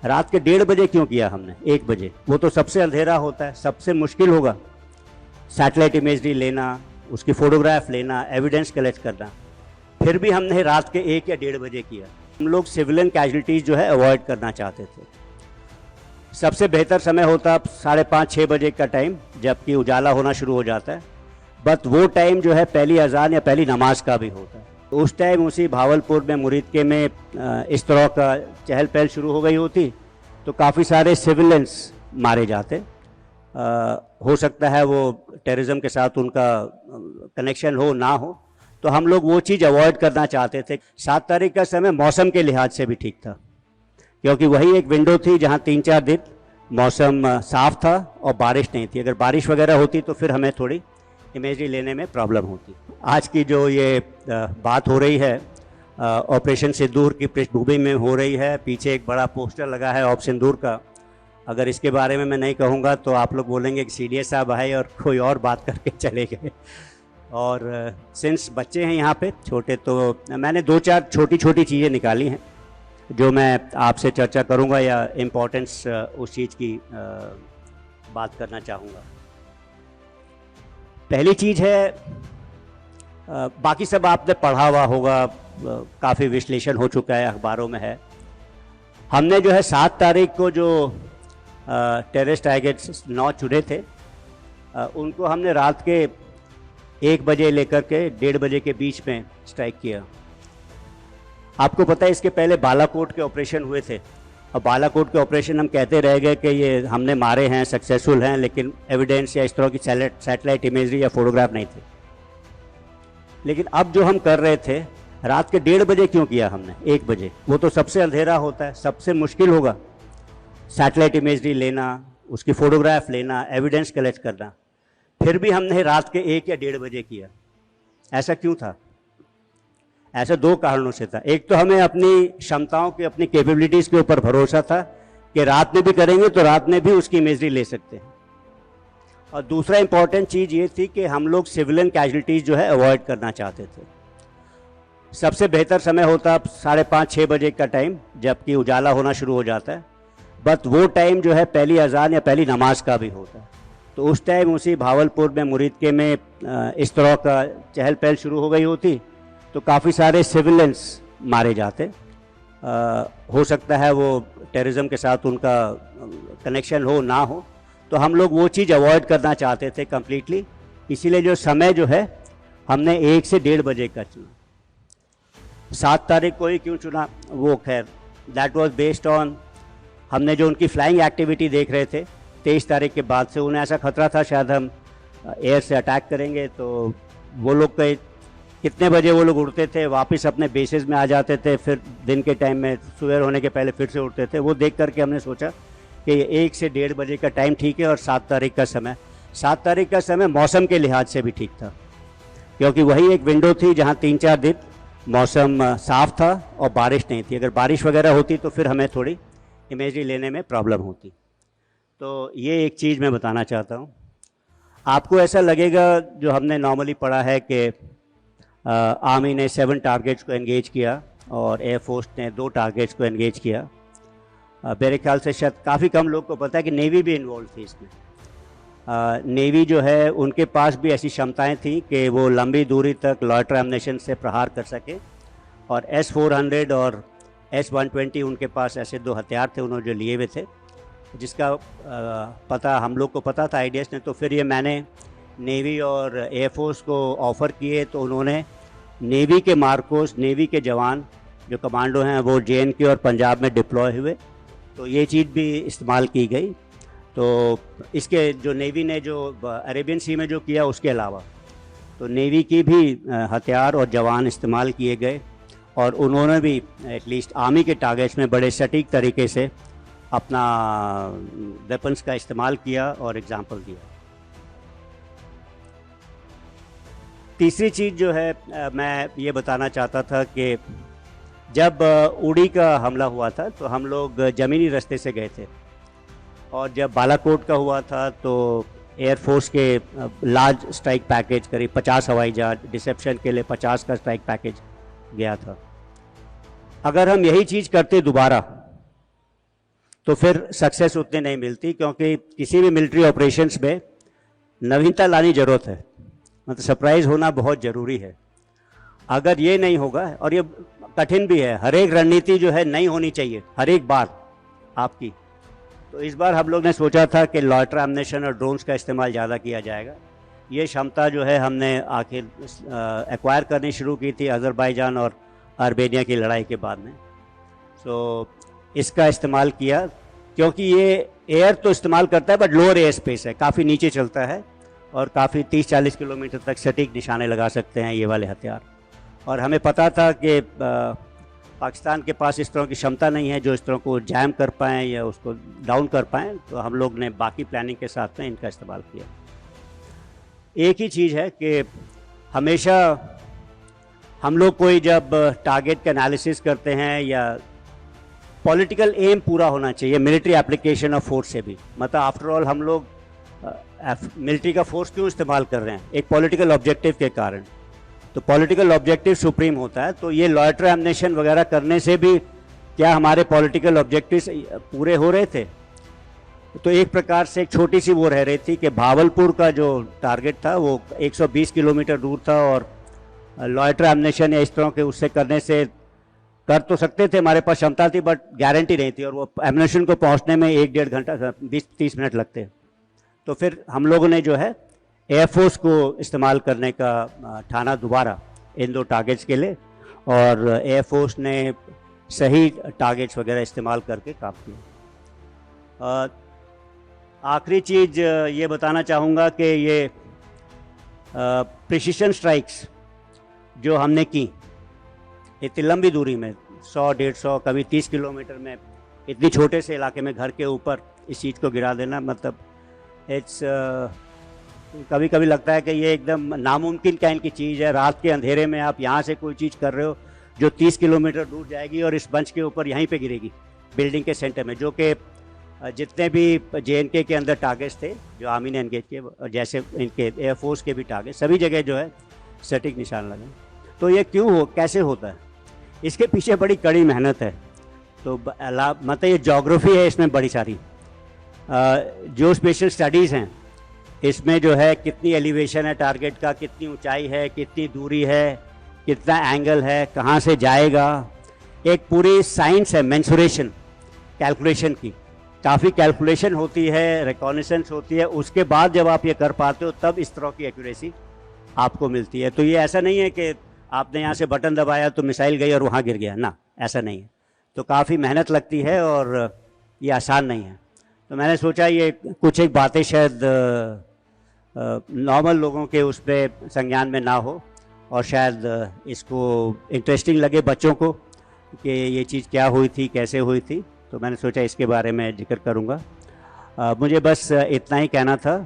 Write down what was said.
रात के 1:30 बजे क्यों किया हमने? 1 बजे वो तो सबसे अंधेरा होता है, सबसे मुश्किल होगा सैटेलाइट इमेजरी लेना, उसकी फोटोग्राफ लेना, एविडेंस कलेक्ट करना। फिर भी हमने रात के 1 या 1:30 बजे किया। हम लोग सिविलियन कैजुअलिटीज़ जो है अवॉइड करना चाहते थे। सबसे बेहतर समय होता 5:30-6 बजे का टाइम, जबकि उजाला होना शुरू हो जाता है। बट वो टाइम जो है पहली अजान या पहली नमाज का भी होता है। उस टाइम उसी भावलपुर में मुरीदके में इस तरह का चहल पहल शुरू हो गई होती तो काफ़ी सारे सिविलियंस मारे जाते। हो सकता है वो टेररिज्म के साथ उनका कनेक्शन हो ना हो, तो हम लोग वो चीज़ अवॉइड करना चाहते थे। 7 तारीख का समय मौसम के लिहाज से भी ठीक था, क्योंकि वही एक विंडो थी जहां 3-4 दिन मौसम साफ था और बारिश नहीं थी। अगर बारिश वगैरह होती तो फिर हमें थोड़ी इमेजरी लेने में प्रॉब्लम होती। आज की जो ये बात हो रही है ऑपरेशन सिंदूर की पृष्ठभूमि में हो रही है। पीछे एक बड़ा पोस्टर लगा है ऑप सिंदूर का। अगर इसके बारे में मैं नहीं कहूँगा तो आप लोग बोलेंगे कि सीडीएस साहब आए और कोई और बात करके चले गए। और सिंस बच्चे हैं यहाँ पे छोटे, तो मैंने 2-4 छोटी छोटी चीज़ें निकाली हैं जो मैं आपसे चर्चा करूँगा या इम्पोर्टेंस उस चीज़ की बात करना चाहूँगा। पहली चीज़ है, बाकी सब आपने पढ़ा हुआ होगा, काफ़ी विश्लेषण हो चुका है, अखबारों में है। हमने जो है 7 तारीख को जो टेररिस्ट टारगेट्स 9 चुने थे, उनको हमने रात के 1 बजे लेकर के 1:30 बजे के बीच में स्ट्राइक किया। आपको पता है इसके पहले बालाकोट के ऑपरेशन हुए थे, और बालाकोट के ऑपरेशन हम कहते रह गए कि ये हमने मारे हैं, सक्सेसफुल हैं, लेकिन एविडेंस या इस तरह की सैटेलाइट इमेजरी या फोटोग्राफ नहीं थे। लेकिन अब जो हम कर रहे थे, रात के 1:30 बजे क्यों किया हमने? 1 बजे वो तो सबसे अंधेरा होता है, सबसे मुश्किल होगा सैटेलाइट इमेजरी लेना, उसकी फोटोग्राफ लेना, एविडेंस कलेक्ट करना। फिर भी हमने रात के 1 या 1:30 बजे किया। ऐसा क्यों था? ऐसा 2 कारणों से था। एक तो हमें अपनी क्षमताओं की, अपनी कैपेबिलिटीज़ के ऊपर भरोसा था कि रात में भी करेंगे तो रात में भी उसकी इमेजरी ले सकते हैं। और दूसरा इंपॉर्टेंट चीज़ ये थी कि हम लोग सिविलियन कैजुअलिटीज़ जो है अवॉइड करना चाहते थे। सबसे बेहतर समय होता 5:30-6 बजे का टाइम, जबकि उजाला होना शुरू हो जाता है। बट वो टाइम जो है पहली अजान या पहली नमाज का भी होता है। तो उस टाइम उसी भावलपुर में मुरीदके में इस तरह का चहल पहल शुरू हो गई होती तो काफ़ी सारे सिविलियंस मारे जाते। हो सकता है वो टेररिज्म के साथ उनका कनेक्शन हो ना हो, तो हम लोग वो चीज़ अवॉइड करना चाहते थे कम्प्लीटली। इसीलिए जो समय जो है हमने 1 से 1:30 बजे का चुना। 7 तारीख को ही क्यों चुना, वो खैर दैट वाज बेस्ड ऑन, हमने जो उनकी फ्लाइंग एक्टिविटी देख रहे थे 23 तारीख के बाद से, उन्हें ऐसा खतरा था शायद हम एयर से अटैक करेंगे। तो वो लोग कितने बजे वो लोग उड़ते थे, वापस अपने बेसेस में आ जाते थे, फिर दिन के टाइम में सवेर होने के पहले फिर से उड़ते थे। वो देख करके हमने सोचा कि 1 से 1:30 बजे का टाइम ठीक है। और 7 तारीख का समय मौसम के लिहाज से भी ठीक था, क्योंकि वही एक विंडो थी जहां 3-4 दिन मौसम साफ था और बारिश नहीं थी। अगर बारिश वगैरह होती तो फिर हमें थोड़ी इमेजरी लेने में प्रॉब्लम होती। तो ये एक चीज़ मैं बताना चाहता हूँ। आपको ऐसा लगेगा, जो हमने नॉर्मली पढ़ा है कि आर्मी ने 7 टारगेट्स को एंगेज किया और एयरफोर्स ने 2 टारगेट्स को एंगेज किया। मेरे ख्याल से शायद काफ़ी कम लोग को पता है कि नेवी भी इन्वॉल्व थी इसमें। नेवी जो है उनके पास भी ऐसी क्षमताएं थी कि वो लंबी दूरी तक लॉयटर एम्युनिशन से प्रहार कर सके। और S-400 और S-120 उनके पास ऐसे 2 हथियार थे उन्होंने जो लिए हुए थे, जिसका पता हम लोग को पता था आईडीएस ने। तो फिर ये मैंने नेवी और एयरफोर्स को ऑफ़र किए, तो उन्होंने नेवी के मार्कोस, नेवी के जवान जो कमांडो हैं वो JNK और पंजाब में डिप्लॉय हुए, तो ये चीज़ भी इस्तेमाल की गई। तो इसके जो नेवी ने जो अरेबियन सी में जो किया उसके अलावा तो नेवी की भी हथियार और जवान इस्तेमाल किए गए, और उन्होंने भी एटलीस्ट आर्मी के टारगेट्स में बड़े सटीक तरीके से अपना वेपन्स का इस्तेमाल किया और एग्जाम्पल दिया। तीसरी चीज़ जो है मैं ये बताना चाहता था कि जब उड़ी का हमला हुआ था तो हम लोग ज़मीनी रास्ते से गए थे, और जब बालाकोट का हुआ था तो एयरफोर्स के लार्ज स्ट्राइक पैकेज करीब 50 हवाई जहाज, डिसेप्शन के लिए 50 का स्ट्राइक पैकेज गया था। अगर हम यही चीज़ करते दोबारा तो फिर सक्सेस उतनी नहीं मिलती, क्योंकि किसी भी मिलिट्री ऑपरेशंस में नवीनता लानी ज़रूरत है, मतलब सरप्राइज होना बहुत ज़रूरी है। अगर ये नहीं होगा, और ये कठिन भी है, हर एक रणनीति जो है नई होनी चाहिए हर एक बार आपकी। तो इस बार हम लोग ने सोचा था कि लॉयटर एम्युनिशन और ड्रोन्स का इस्तेमाल ज़्यादा किया जाएगा। ये क्षमता जो है हमने आखिर एक्वायर करनी शुरू की थी अज़रबैजान और आर्मेनिया की लड़ाई के बाद में। तो इसका इस्तेमाल किया, क्योंकि ये एयर तो इस्तेमाल करता है बट लोअर एयर स्पेस है, काफ़ी नीचे चलता है और काफ़ी 30-40 किलोमीटर तक सटीक निशाने लगा सकते हैं ये वाले हथियार। और हमें पता था कि पाकिस्तान के पास इस तरह की क्षमता नहीं है जो इस तरह को जैम कर पाएँ या उसको डाउन कर पाएँ, तो हम लोग ने बाकी प्लानिंग के साथ में इनका इस्तेमाल किया। एक ही चीज़ है कि हमेशा हम लोग कोई जब टारगेट का एनालिसिस करते हैं, या पॉलिटिकल एम पूरा होना चाहिए मिलिट्री एप्लीकेशन ऑफ फोर्स से भी। मतलब आफ्टर ऑल हम लोग मिलिट्री का फोर्स क्यों इस्तेमाल कर रहे हैं, एक पॉलिटिकल ऑब्जेक्टिव के कारण। तो पॉलिटिकल ऑब्जेक्टिव सुप्रीम होता है, तो ये लॉयटर एम्युनिशन वगैरह करने से भी क्या हमारे पॉलिटिकल ऑब्जेक्टिव्स पूरे हो रहे थे। तो एक प्रकार से एक छोटी सी वो रह रही थी कि भावलपुर का जो टारगेट था वो 120 किलोमीटर दूर था, और लॉयटर एम्युनिशन या इस तरह के उससे करने से कर तो सकते थे, हमारे पास क्षमता थी, बट गारंटी नहीं थी, और वो एम्युनिशन को पहुंचने में 1-1.5 घंटा 20-30 मिनट लगते। तो फिर हम लोगों ने जो है एयरफोर्स को इस्तेमाल करने का ठाना दोबारा इन दो टारगेट्स के लिए, और एयरफोर्स ने सही टारगेट्स वगैरह इस्तेमाल करके काम किया। आखिरी चीज़ ये बताना चाहूँगा कि ये प्रिसिशन स्ट्राइक्स जो हमने की इतनी लंबी दूरी में 100-150 कभी 30 किलोमीटर में, इतनी छोटे से इलाके में घर के ऊपर इस चीज़ को गिरा देना, मतलब इट्स कभी कभी लगता है कि ये एकदम नामुमकिन काइंड की चीज़ है। रात के अंधेरे में आप यहाँ से कोई चीज़ कर रहे हो जो 30 किलोमीटर दूर जाएगी और इस बंच के ऊपर यहीं पे गिरेगी बिल्डिंग के सेंटर में, जो कि जितने भी JNK के अंदर टारगेट्स थे जो आर्मी ने एंगेज किए, और जैसे इनके एयरफोर्स के भी टारगेट, सभी जगह जो है सटीक निशान लगे। तो ये कैसे होता है, इसके पीछे बड़ी कड़ी मेहनत है। तो मतलब ये ज्योग्राफी है इसमें बड़ी सारी, जो स्पेशल स्टडीज़ हैं इसमें जो है कितनी एलिवेशन है टारगेट का, कितनी ऊंचाई है, कितनी दूरी है, कितना एंगल है, कहाँ से जाएगा, एक पूरी साइंस है मेंसुरेशन कैलकुलेशन की। काफ़ी कैलकुलेशन होती है, रिकॉग्निशंस होती है, उसके बाद जब आप ये कर पाते हो तब इस तरह की एक्यूरेसी आपको मिलती है। तो ये ऐसा नहीं है कि आपने यहाँ से बटन दबाया तो मिसाइल गई और वहाँ गिर गया, ना, ऐसा नहीं है। तो काफ़ी मेहनत लगती है और ये आसान नहीं है। तो मैंने सोचा ये कुछ एक बातें शायद नॉर्मल लोगों के उस पर संज्ञान में ना हो, और शायद इसको इंटरेस्टिंग लगे बच्चों को कि ये चीज़ क्या हुई थी, कैसे हुई थी। तो मैंने सोचा इसके बारे में जिक्र करूँगा। मुझे बस इतना ही कहना था।